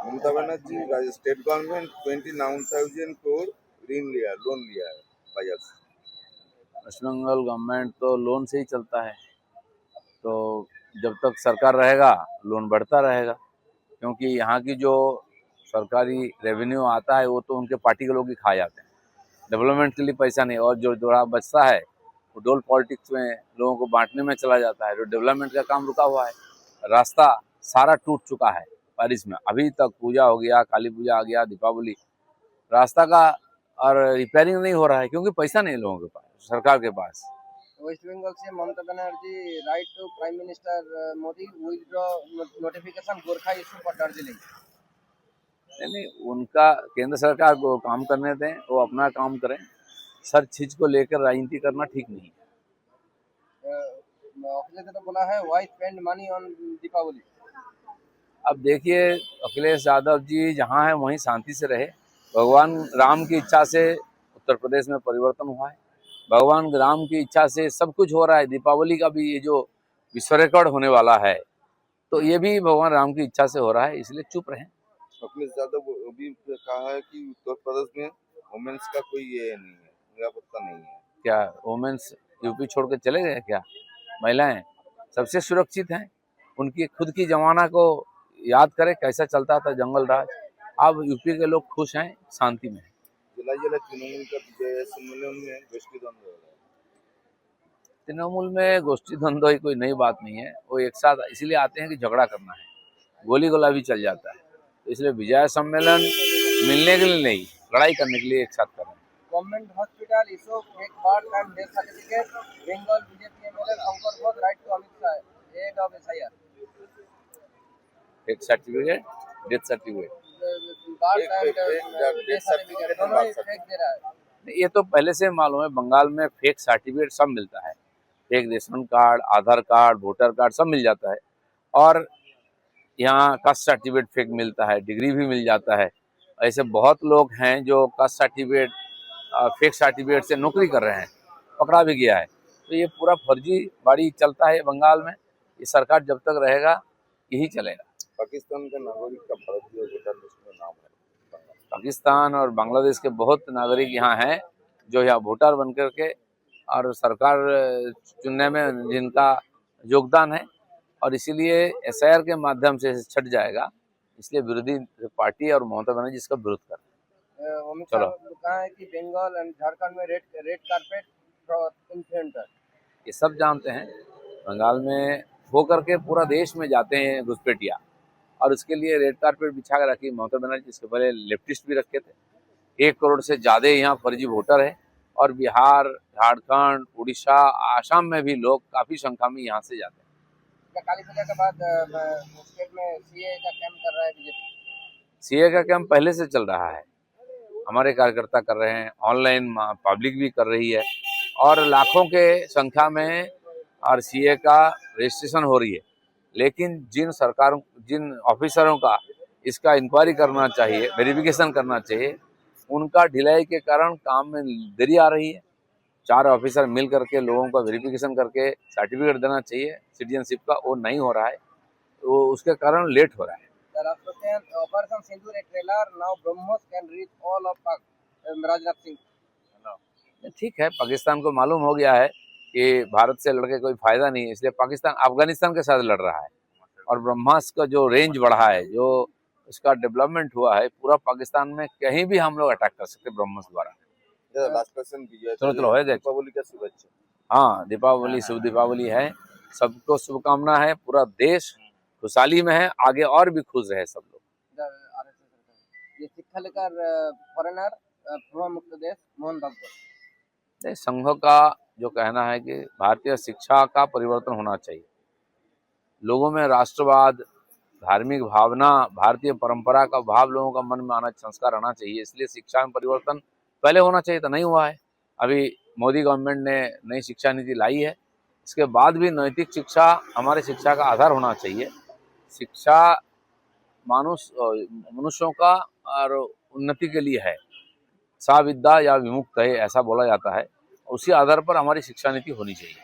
ममता Banerjee state government 29,000 crore loan लिया है बजाज से। वेस्ट बंगाल गवर्नमेंट तो लोन से ही चलता है, तो जब तक सरकार रहेगा लोन बढ़ता रहेगा, क्योंकि यहाँ की जो सरकारी रेवेन्यू आता है वो तो उनके पार्टी के लोग ही खा जाते हैं। डेवलपमेंट के लिए पैसा नहीं, और जो थोड़ा बचता है वो डोल पॉलिटिक्स में लोगों को बांटने में चला जाता है। जो डेवलपमेंट का काम रुका हुआ है, रास्ता सारा टूट चुका है बारिश में, अभी तक पूजा हो गया, काली पूजा आ गया, दीपावली, रास्ता का और रिपेयरिंग नहीं हो रहा है क्योंकि पैसा नहीं है लोगों के पास, सरकार के पास। वेस्ट बंगाल से Mamata Banerjee write to prime minister Modi withdraw notification Gorkha issue for Darjeeling. नहीं, उनका केंद्र सरकार को काम करने दें, वो अपना काम करें। सर चीज को लेकर राजनीति करना ठीक नहीं है। अखिलेश ने तो बोला है why spend money on Deepavali. अब देखिए, अखिलेश यादव जी जहाँ है वहीं शांति से रहे। भगवान राम की इच्छा से उत्तर प्रदेश में परिवर्तन हुआ है, भगवान राम की इच्छा से सब कुछ हो रहा है। दीपावली का भी ये जो विश्व रिकॉर्ड होने वाला है, तो ये भी भगवान राम की इच्छा से हो रहा है, इसलिए चुप रहें। अखिलेश यादव अभी कहा है कि उत्तर प्रदेश में वुमेन्स का कोई ये नहीं है, निरापत्ता नहीं है। क्या वुमेन्स यूपी छोड़ के चले गए क्या? महिलाएं सबसे सुरक्षित हैं। उनकी खुद की जमाना को याद करें कैसा चलता था जंगल राज। अब यूपी के लोग खुश हैं, शांति में हैं। जिला जिला तृणमूल का विजय सम्मेलन में गोष्ठी द्वंद्व हो रहा है। तृणमूल में गोष्ठी द्वंद्व ही कोई नई बात नहीं है, वो एक साथ इसीलिए आते हैं कि झगड़ा करना है, गोली गोला भी चल जाता है, तो इसलिए विजय सम्मेलन मिलने के लिए नहीं, लड़ाई करने के लिए एक साथ कर रहे हैं। Government hospital issue fake birth and death certificate, Bengal BJP MLA Shankar Ghosh write to Amit Shah head of SIR. एक सर्टिफिकेट, डेथ सर्टिफिकेट, ये तो पहले से मालूम है। बंगाल में फेक सर्टिफिकेट सब मिलता है, फेक रेशन कार्ड, आधार कार्ड, वोटर कार्ड सब मिल जाता है, और यहाँ कास्ट सर्टिफिकेट फेक मिलता है, डिग्री भी मिल जाता है। ऐसे बहुत लोग हैं जो कास्ट सर्टिफिकेट फेक सर्टिफिकेट से नौकरी कर रहे हैं, पकड़ा भी गया है। तो ये पूरा फर्जी बाड़ी चलता है बंगाल में। ये सरकार जब तक रहेगा यही चलेगा। पाकिस्तान का नागरिक का भारतीय वोटर लिस्ट में नाम है। पाकिस्तान और बांग्लादेश के बहुत नागरिक यहाँ हैं जो यहाँ वोटर बन करके और सरकार चुनने में जिनका योगदान है, और इसीलिए एसआईआर के माध्यम से छट जाएगा। इसलिए विरोधी पार्टी और ममता बनर्जी इसका विरोध कर रहे हैं। चलो, कहा है कि बंगाल और झारखंड में रेड कार्पेट फॉर इन्फ्लुएंसर, ये सब जानते हैं। बंगाल में हो करके पूरा देश में जाते हैं घुसपैठिया, और उसके लिए रेड कार्पेट बिछा कर रखी ममता बनर्जी। इसके पहले लेफ्टिस्ट भी रखे थे। 1 करोड़ से ज़्यादा यहाँ फर्जी वोटर है, और बिहार, झारखंड, उड़ीसा, आसाम में भी लोग काफ़ी संख्या में यहाँ से जाते हैं। काली पूजा के बाद स्टेट में सीए का कैंप कर रहा है बीजेपी। सीए का कैंप पहले से चल रहा है, हमारे कार्यकर्ता कर रहे हैं, ऑनलाइन पब्लिक भी कर रही है, और लाखों के संख्या में और सीए का रजिस्ट्रेशन हो रही है। लेकिन जिन ऑफिसरों का इसका इंक्वायरी करना चाहिए, वेरिफिकेशन करना चाहिए, उनका ढिलाई के कारण काम में देरी आ रही है। 4 ऑफिसर मिल करके लोगों का वेरिफिकेशन करके सर्टिफिकेट देना चाहिए सिटीजनशिप का, वो नहीं हो रहा है, तो उसके कारण लेट हो रहा है। ऑपरेशन सिंदूर एक trailer now BrahMos can reach all of Rajnath Singh. ठीक है, पाकिस्तान को मालूम हो गया है कि भारत से लड़के कोई फायदा नहीं है, इसलिए पाकिस्तान अफगानिस्तान के साथ लड़ रहा है, और ब्रह्मास का जो रेंज बढ़ा है, जो उसका डेवलपमेंट हुआ है, पूरा पाकिस्तान में कहीं भी हम लोग अटैक कर सकते ब्रह्मोस द्वारा। चलो है देख, दीपावली का शुभेच्छा। हाँ, दीपावली शुभ दीपावली है, सबको शुभकामना है। पूरा देश खुशहाली में है, आगे और भी खुश रहे सब लोग। ये शिक्षा लेकर फॉरेनर पूर्व मुक्त देश मोहन भागवत। संघों का जो कहना है कि भारतीय शिक्षा का परिवर्तन होना चाहिए, लोगों में राष्ट्रवाद, धार्मिक भावना, भारतीय परंपरा का भाव लोगों का मन में आना, संस्कार आना चाहिए। इसलिए शिक्षा में परिवर्तन पहले होना चाहिए था, नहीं हुआ है। अभी मोदी गवर्नमेंट ने नई शिक्षा नीति लाई है, इसके बाद भी नैतिक शिक्षा हमारे शिक्षा का आधार होना चाहिए। शिक्षा मनुष्यों का और उन्नति के लिए है, सा विद्या या विमुक्त है, ऐसा बोला जाता है। उसी आधार पर हमारी शिक्षा नीति होनी चाहिए।